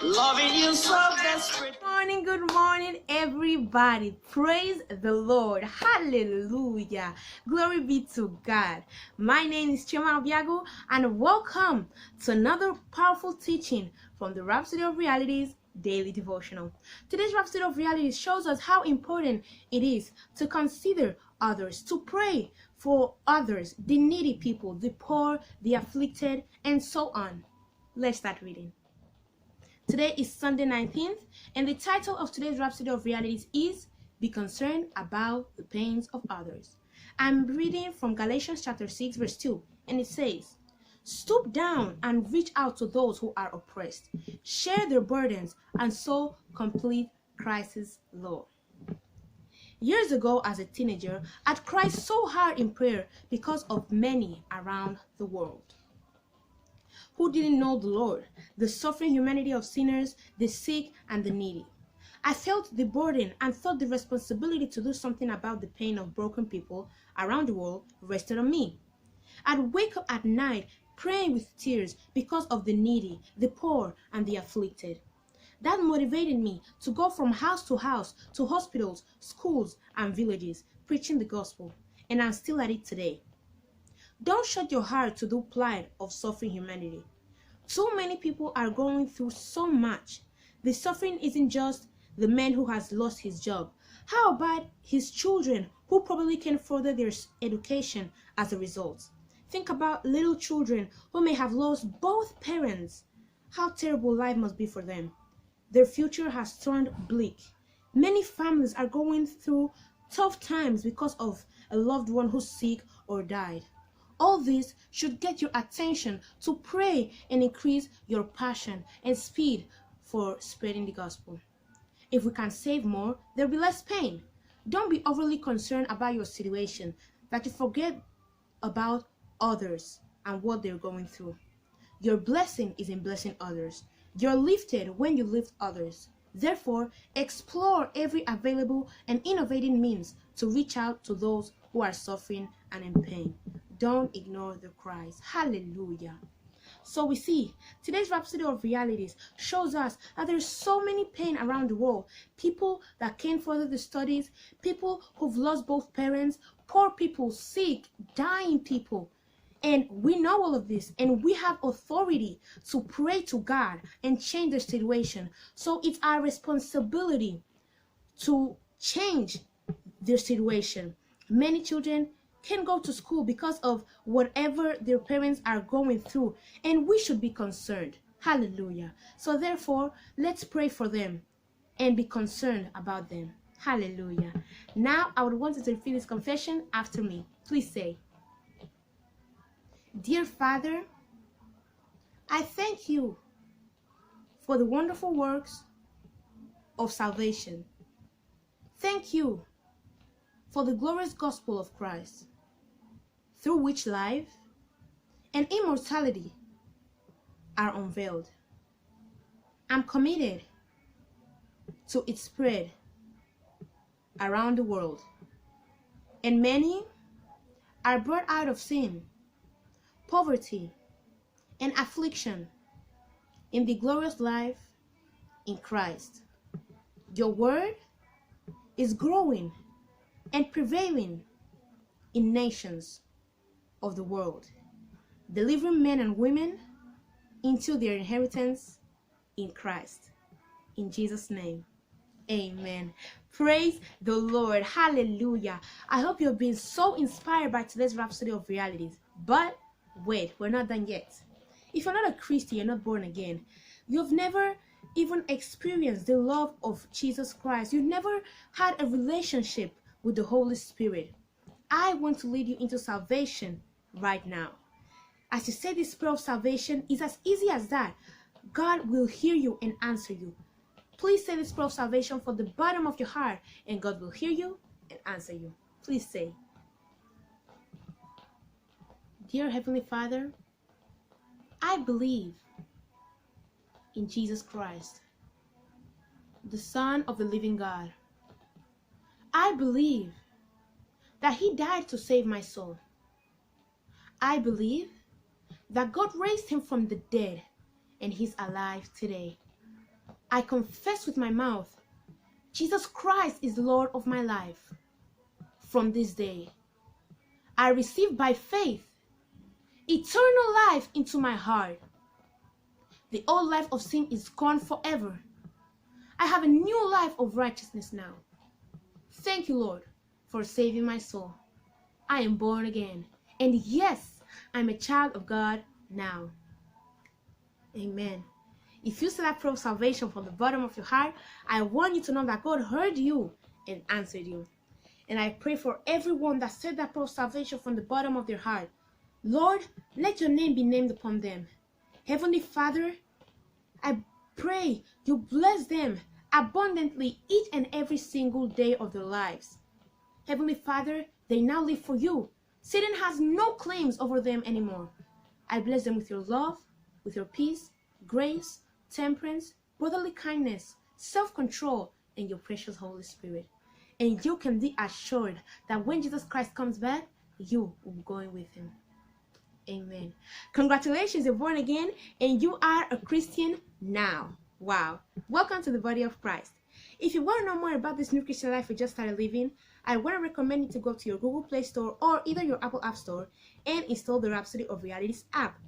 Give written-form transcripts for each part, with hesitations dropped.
Loving you so desperate. Good morning, everybody. Praise the Lord. Hallelujah. Glory be to God. My name is Chioma Obiagwu, and welcome to another powerful teaching from the Rhapsody of Realities daily devotional. Today's Rhapsody of Realities shows us how important it is to consider others, to pray for others, the needy people, the poor, the afflicted, and so on. Let's start reading. Today is Sunday 19th, and the title of today's Rhapsody of Realities is Be Concerned About the Pains of Others. I'm reading from Galatians chapter 6 verse 2, and it says, "Stoop down and reach out to those who are oppressed. Share their burdens and so complete Christ's law." Years ago, as a teenager, I'd cried so hard in prayer because of many around the world who didn't know the Lord, the suffering humanity of sinners, the sick, and the needy. I felt the burden and thought the responsibility to do something about the pain of broken people around the world rested on me. I'd wake up at night praying with tears because of the needy, the poor, and the afflicted. That motivated me to go from house to house, to hospitals, schools, and villages, preaching the gospel, and I'm still at it today. Don't shut your heart to the plight of suffering humanity. Too many people are going through so much. The suffering isn't just the man who has lost his job. How about his children who probably can't further their education as a result? Think about little children who may have lost both parents. How terrible life must be for them. Their future has turned bleak. Many families are going through tough times because of a loved one who's sick or died. All this should get your attention to pray and increase your passion and speed for spreading the gospel. If we can save more, there will be less pain. Don't be overly concerned about your situation that you forget about others and what they're going through. Your blessing is in blessing others. You're lifted when you lift others. Therefore, explore every available and innovative means to reach out to those who are suffering and in pain. Don't ignore the cries. Hallelujah. So we see today's Rhapsody of Realities shows us that there's so many pain around the world. People that can't further the studies, people who've lost both parents, poor people, sick, dying people. And we know all of this, and we have authority to pray to God and change the situation. So it's our responsibility to change their situation. Many children can't go to school because of whatever their parents are going through, and we should be concerned. Hallelujah. So therefore, let's pray for them and be concerned about them. Hallelujah. Now I would want you to repeat this confession after me. Please say, "Dear Father, I thank you for the wonderful works of salvation. Thank you for the glorious gospel of Christ, through which life and immortality are unveiled. I'm committed to its spread around the world, and many are brought out of sin, poverty, and affliction in the glorious life in Christ. Your word is growing and prevailing in nations of the world, delivering men and women into their inheritance in Christ." In Jesus' name, amen. Praise the Lord. Hallelujah. I hope you've been so inspired by today's Rhapsody of Realities. But wait, we're not done yet. If you're not a Christian, you're not born again, you've never even experienced the love of Jesus Christ, you've never had a relationship with the Holy Spirit, I want to lead you into salvation right now. As you say this prayer of salvation, it's as easy as that. God will hear you and answer you. Please say this prayer of salvation from the bottom of your heart, and God will hear you and answer you. Please say, "Dear Heavenly Father, I believe in Jesus Christ, the Son of the living God. I believe that He died to save my soul. I believe that God raised him from the dead and he's alive today. I confess with my mouth, Jesus Christ is Lord of my life. From this day, I receive by faith eternal life into my heart. The old life of sin is gone forever. I have a new life of righteousness now. Thank you, Lord, for saving my soul. I am born again. And yes, I'm a child of God now. Amen. If you said that prayer of salvation from the bottom of your heart, I want you to know that God heard you and answered you. And I pray for everyone that said that prayer of salvation from the bottom of their heart. Lord, let your name be named upon them. Heavenly Father, I pray you bless them abundantly each and every single day of their lives. Heavenly Father, they now live for you. Satan has no claims over them anymore. I bless them with your love, with your peace, grace, temperance, brotherly kindness, self-control, and your precious Holy Spirit. And you can be assured that when Jesus Christ comes back, you will be going with him. Amen. Congratulations, you're born again and you are a Christian now. Wow. Welcome to the body of Christ. If you want to know more about this new Christian life you just started living, I want to recommend you to go to your Google Play Store or either your Apple App Store and install the Rhapsody of Realities app.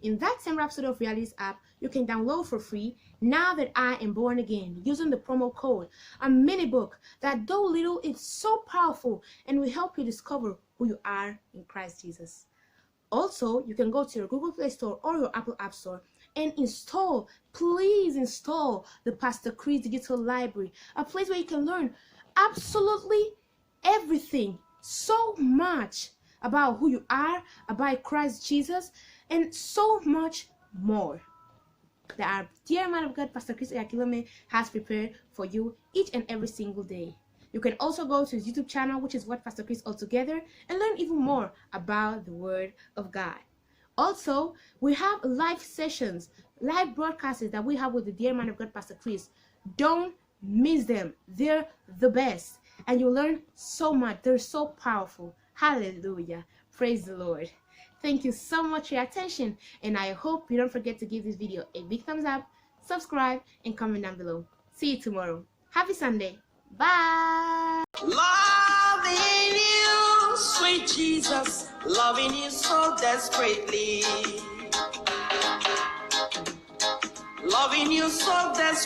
In that same Rhapsody of Realities app, you can download for free Now That I Am Born Again using the promo code, a mini book that though little is so powerful and will help you discover who you are in Christ Jesus. Also, you can go to your Google Play Store or your Apple App Store and please install the Pastor Chris Digital Library, a place where you can learn absolutely everything, so much about who you are, about Christ Jesus, and so much more that our dear man of God, Pastor Chris Obiagwu, has prepared for you each and every single day. You can also go to his YouTube channel, which is What Pastor Chris Altogether, and learn even more about the Word of God. Also, we have live sessions, live broadcasts that we have with the dear man of God, Pastor Chris. Don't miss them. They're the best. And you'll learn so much. They're so powerful. Hallelujah. Praise the Lord. Thank you so much for your attention. And I hope you don't forget to give this video a big thumbs up, subscribe, and comment down below. See you tomorrow. Happy Sunday. Bye. Loving you, sweet Jesus, loving you so desperately. Loving you so desperately.